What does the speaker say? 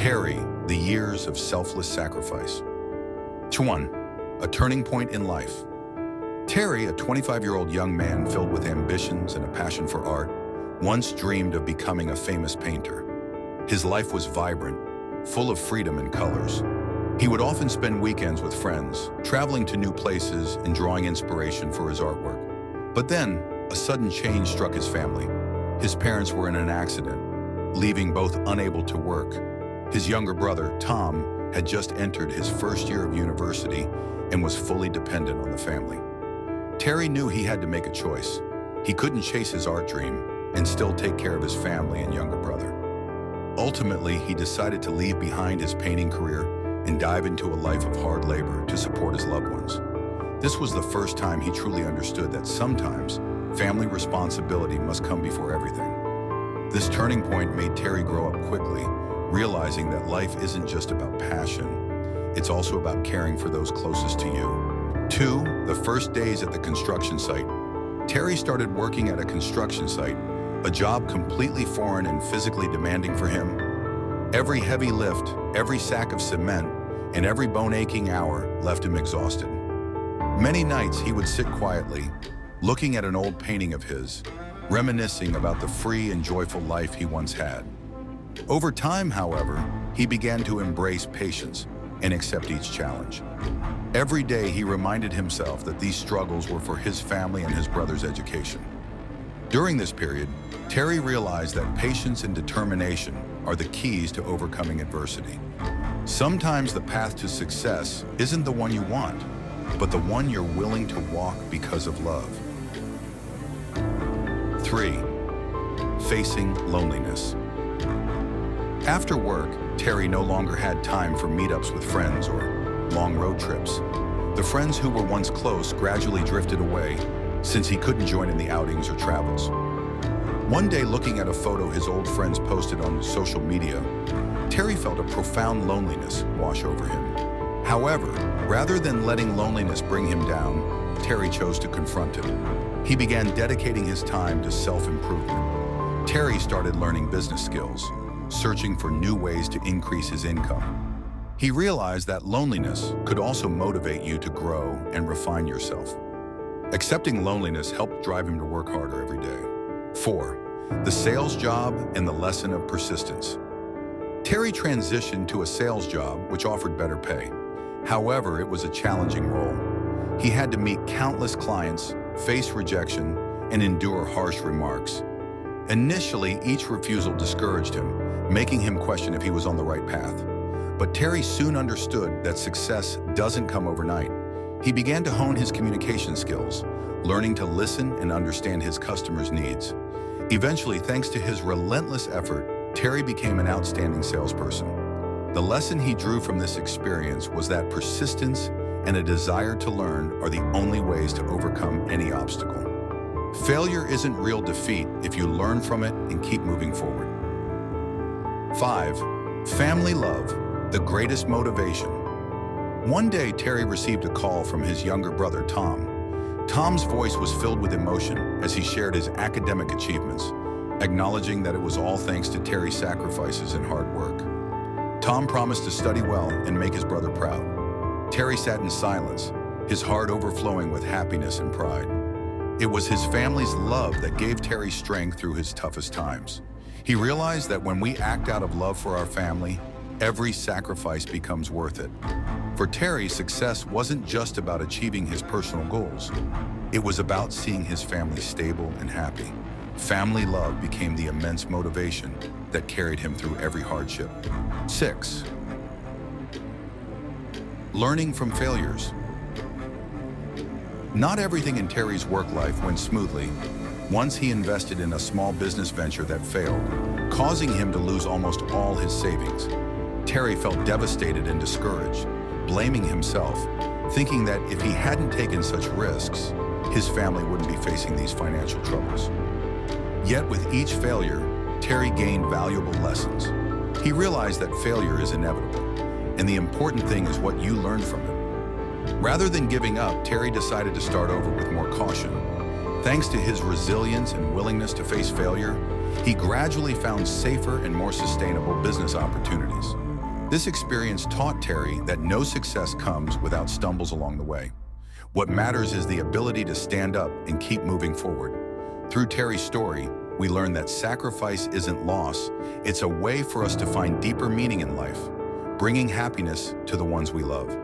Terry, the years of selfless sacrifice. 1. A turning point in life. Terry, a 25-year-old young man filled with ambitions and a passion for art, once dreamed of becoming a famous painter. His life was vibrant, full of freedom and colors. He would often spend weekends with friends, traveling to new places and drawing inspiration for his artwork. But then, a sudden change struck his family. His parents were in an accident, leaving both unable to work. His younger brother, Tom, had just entered his first year of university and was fully dependent on the family. Terry knew he had to make a choice. He couldn't chase his art dream and still take care of his family and younger brother. Ultimately, he decided to leave behind his painting career and dive into a life of hard labor to support his loved ones. This was the first time he truly understood that sometimes family responsibility must come before everything. This turning point made Terry grow up quickly, realizing that life isn't just about passion, it's also about caring for those closest to you. 2. The first days at the construction site. Terry started working at a construction site, a job completely foreign and physically demanding for him. Every heavy lift, every sack of cement, and every bone-aching hour left him exhausted. Many nights he would sit quietly, looking at an old painting of his, reminiscing about the free and joyful life he once had. Over time, however, he began to embrace patience and accept each challenge. Every day he reminded himself that these struggles were for his family and his brother's education. During this period, Terry realized that patience and determination are the keys to overcoming adversity. Sometimes the path to success isn't the one you want, but the one you're willing to walk because of love. 3. Facing loneliness. After work, Terry no longer had time for meetups with friends or long road trips. The friends who were once close gradually drifted away since he couldn't join in the outings or travels. One day, looking at a photo his old friends posted on social media, Terry felt a profound loneliness wash over him. However, rather than letting loneliness bring him down, Terry chose to confront it. He began dedicating his time to self-improvement. Terry started learning business skills, searching for new ways to increase his income. He realized that loneliness could also motivate you to grow and refine yourself. Accepting loneliness helped drive him to work harder every day. 4. The sales job and the lesson of persistence. Terry transitioned to a sales job which offered better pay. However, it was a challenging role. He had to meet countless clients, face rejection, and endure harsh remarks. Initially, each refusal discouraged him, making him question if he was on the right path. But Terry soon understood that success doesn't come overnight. He began to hone his communication skills, learning to listen and understand his customers' needs. Eventually, thanks to his relentless effort, Terry became an outstanding salesperson. The lesson he drew from this experience was that persistence and a desire to learn are the only ways to overcome any obstacle. Failure isn't real defeat if you learn from it and keep moving forward. 5. Family love, the greatest motivation. One day, Terry received a call from his younger brother, Tom. Tom's voice was filled with emotion as he shared his academic achievements, acknowledging that it was all thanks to Terry's sacrifices and hard work. Tom promised to study well and make his brother proud. Terry sat in silence, his heart overflowing with happiness and pride. It was his family's love that gave Terry strength through his toughest times. He realized that when we act out of love for our family, every sacrifice becomes worth it. For Terry, success wasn't just about achieving his personal goals. It was about seeing his family stable and happy. Family love became the immense motivation that carried him through every hardship. 6. Learning from failures. Not everything in Terry's work life went smoothly. Once he invested in a small business venture that failed, causing him to lose almost all his savings. Terry felt devastated and discouraged, blaming himself, thinking that if he hadn't taken such risks, his family wouldn't be facing these financial troubles. Yet with each failure, Terry gained valuable lessons. He realized that failure is inevitable, and the important thing is what you learn from it. Rather than giving up, Terry decided to start over with more caution. Thanks to his resilience and willingness to face failure, he gradually found safer and more sustainable business opportunities. This experience taught Terry that no success comes without stumbles along the way. What matters is the ability to stand up and keep moving forward. Through Terry's story, we learn that sacrifice isn't loss, it's a way for us to find deeper meaning in life, bringing happiness to the ones we love.